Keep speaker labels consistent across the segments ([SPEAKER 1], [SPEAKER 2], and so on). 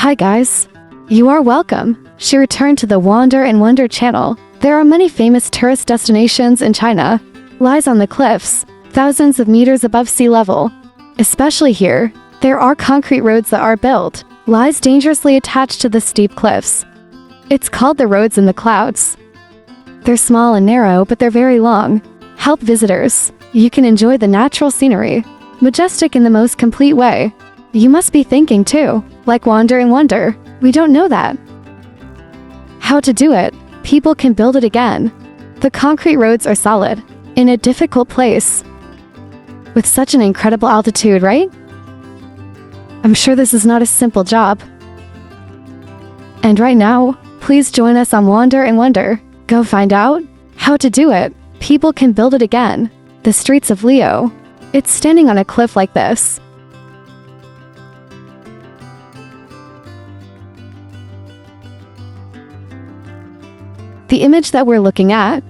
[SPEAKER 1] Hi guys. You are welcome. She returned to the Wander and Wonder channel. There are many famous tourist destinations in China. Lies on the cliffs, thousands of meters above sea level. Especially here, there are concrete roads that are built, lies dangerously attached to the steep cliffs. It's called the roads in the clouds. They're small and narrow, but they're very long. Help visitors. You can enjoy the natural scenery. Majestic in the most complete way. You must be thinking too, like Wander and Wonder. We don't know that. How to do it? People can build it again. The concrete roads are solid, in a difficult place. With such an incredible altitude, right? I'm sure this is not a simple job. And right now, please join us on Wander and Wonder. Go find out how to do it. People can build it again. The streets of Leo. It's standing on a cliff like this. The image that we're looking at,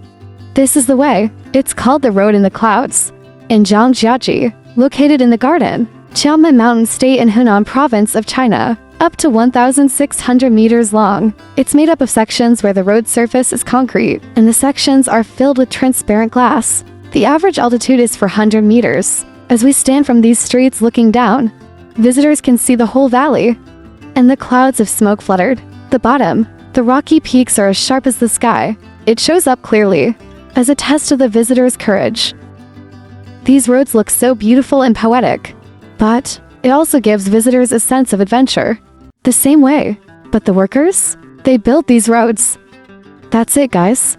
[SPEAKER 1] this is the way. It's called the Road in the Clouds. In Zhangjiajie, located in the garden, Qianmen Mountain State in Hunan Province of China, up to 1,600 meters long. It's made up of sections where the road surface is concrete, and the sections are filled with transparent glass. The average altitude is 400 meters. As we stand from these streets looking down, visitors can see the whole valley, and the clouds of smoke fluttered. The bottom, the rocky peaks are as sharp as the sky. It shows up clearly, as a test of the visitor's courage. These roads look so beautiful and poetic, but it also gives visitors a sense of adventure. The same way, but the workers? They built these roads. That's it, guys.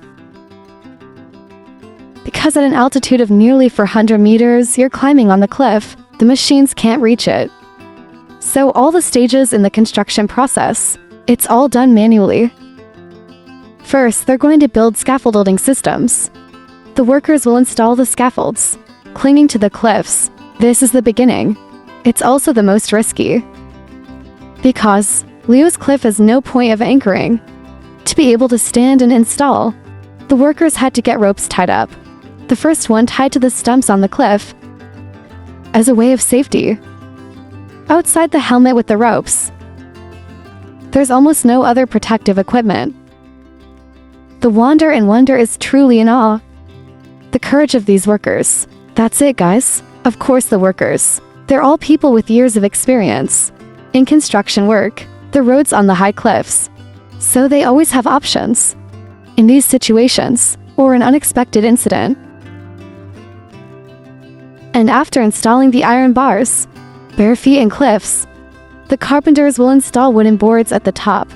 [SPEAKER 1] Because at an altitude of nearly 400 meters, you're climbing on the cliff, the machines can't reach it. So all the stages in the construction process, it's all done manually. First, they're going to build scaffolding systems. The workers will install the scaffolds, clinging to the cliffs. This is the beginning. It's also the most risky. Because Leo's cliff has no point of anchoring. To be able to stand and install, the workers had to get ropes tied up. The first one tied to the stumps on the cliff, as a way of safety. Outside the helmet with the ropes, there's almost no other protective equipment. The Wander and Wonder is truly in awe. The courage of these workers. That's it, guys. Of course, the workers. They're all people with years of experience in construction work, the roads on the high cliffs. So they always have options in these situations, or an unexpected incident. And after installing the iron bars, bare feet and cliffs, the carpenters will install wooden boards at the top.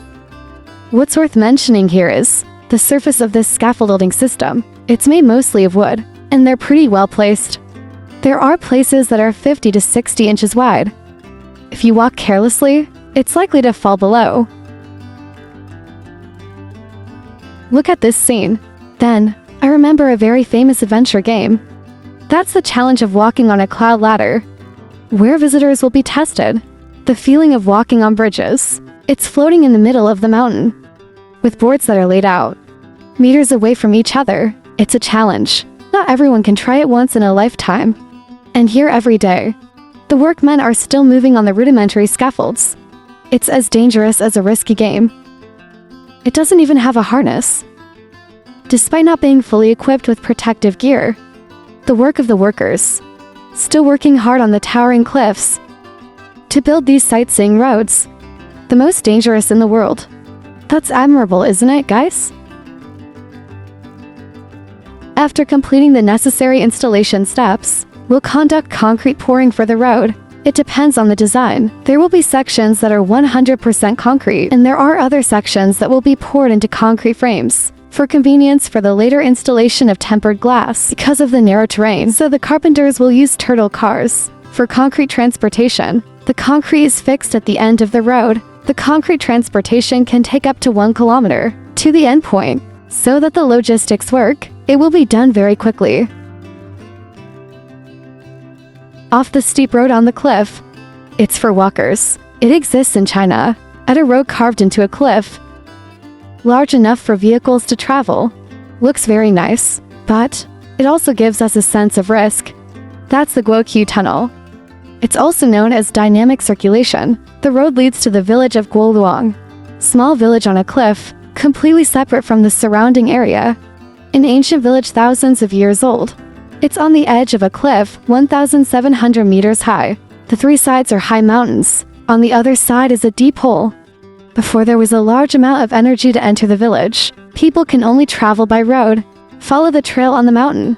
[SPEAKER 1] What's worth mentioning here is the surface of this scaffolding system. It's made mostly of wood, and they're pretty well placed. There are places that are 50 to 60 inches wide. If you walk carelessly, it's likely to fall below. Look at this scene. Then, I remember a very famous adventure game. That's the challenge of walking on a cloud ladder, where visitors will be tested. The feeling of walking on bridges. It's floating in the middle of the mountain, with boards that are laid out meters away from each other. It's a challenge. Not everyone can try it once in a lifetime. And here every day, the workmen are still moving on the rudimentary scaffolds. It's as dangerous as a risky game. It doesn't even have a harness. Despite not being fully equipped with protective gear, the work of the workers, still working hard on the towering cliffs to build these sightseeing roads, the most dangerous in the world. That's admirable, isn't it, guys? After completing the necessary installation steps, we'll conduct concrete pouring for the road. It depends on the design. There will be sections that are 100% concrete, and there are other sections that will be poured into concrete frames for convenience for the later installation of tempered glass because of the narrow terrain. So the carpenters will use turtle cars for concrete transportation. The concrete is fixed at the end of the road. The concrete transportation can take up to 1 kilometer to the end point. So that the logistics work, it will be done very quickly. Off the steep road on the cliff, it's for walkers. It exists in China, at a road carved into a cliff, large enough for vehicles to travel. Looks very nice, but it also gives us a sense of risk. That's the Guoqiu Tunnel. It's also known as dynamic circulation. The road leads to the village of Guoluang. Small village on a cliff, completely separate from the surrounding area. An ancient village thousands of years old. It's on the edge of a cliff 1,700 meters high. The three sides are high mountains. On the other side is a deep hole. Before there was a large amount of energy to enter the village, people can only travel by road. Follow the trail on the mountain.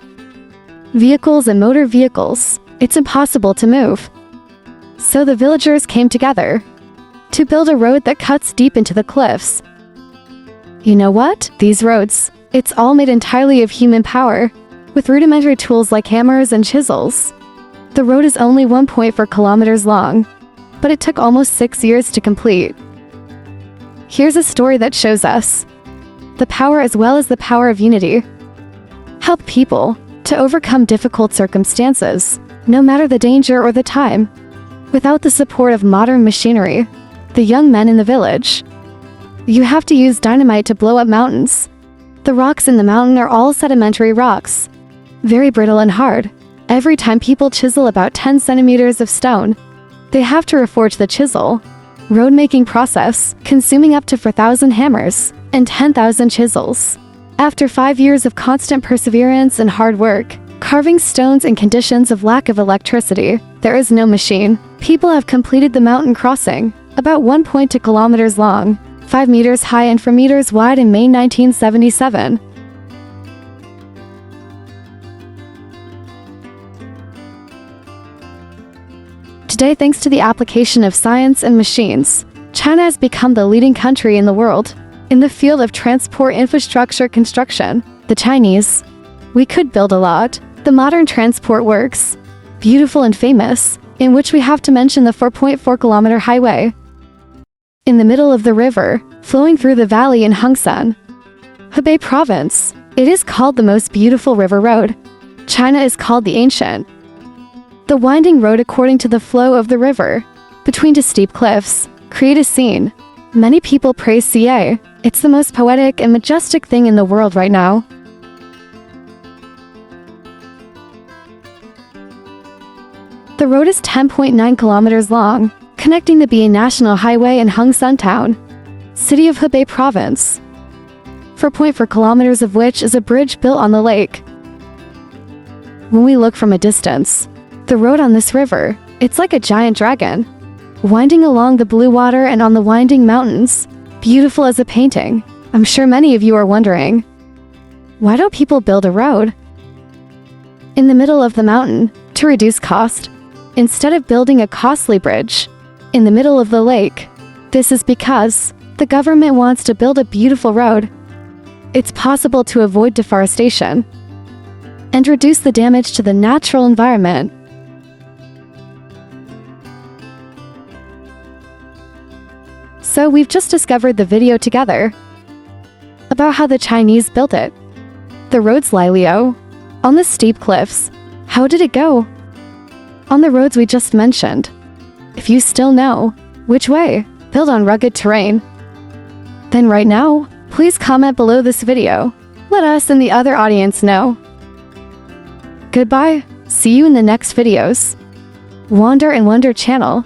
[SPEAKER 1] Vehicles and motor vehicles. It's impossible to move. So the villagers came together to build a road that cuts deep into the cliffs. You know what? These roads, it's all made entirely of human power, with rudimentary tools like hammers and chisels. The road is only 1.4 kilometers long, but it took almost 6 years to complete. Here's a story that shows us the power as well as the power of unity. Help people to overcome difficult circumstances, no matter the danger or the time. Without the support of modern machinery, the young men in the village, you have to use dynamite to blow up mountains. The rocks in the mountain are all sedimentary rocks, very brittle and hard. Every time people chisel about 10 centimeters of stone, they have to reforge the chisel. Road-making process, consuming up to 4,000 hammers and 10,000 chisels. After 5 years of constant perseverance and hard work, carving stones in conditions of lack of electricity, there is no machine. People have completed the mountain crossing, about 1.2 kilometers long, 5 meters high and 4 meters wide in May 1977. Today, thanks to the application of science and machines, China has become the leading country in the world. In the field of transport infrastructure construction, the Chinese, we could build a lot. The modern transport works, beautiful and famous, in which we have to mention the 4.4 kilometer highway. In the middle of the river, flowing through the valley in Hongsan, Hebei province, it is called the most beautiful river road. China is called the ancient. The winding road according to the flow of the river, between two steep cliffs, create a scene. Many people praise CA. It's the most poetic and majestic thing in the world right now. The road is 10.9 kilometers long, connecting the Bian National Highway and Hongsan Town, city of Hebei Province. 4.4 kilometers of which is a bridge built on the lake. When we look from a distance, the road on this river, it's like a giant dragon, winding along the blue water and on the winding mountains, beautiful as a painting. I'm sure many of you are wondering, why don't people build a road in the middle of the mountain to reduce cost, instead of building a costly bridge in the middle of the lake? This is because the government wants to build a beautiful road. It's possible to avoid deforestation and reduce the damage to the natural environment. So we've just discovered the video together about how the Chinese built it. The roads Lilio, on the steep cliffs. How did it go? On the roads we just mentioned. If you still know, which way? Build on rugged terrain. Then right now, please comment below this video. Let us and the other audience know. Goodbye. See you in the next videos. Wander and Wonder channel.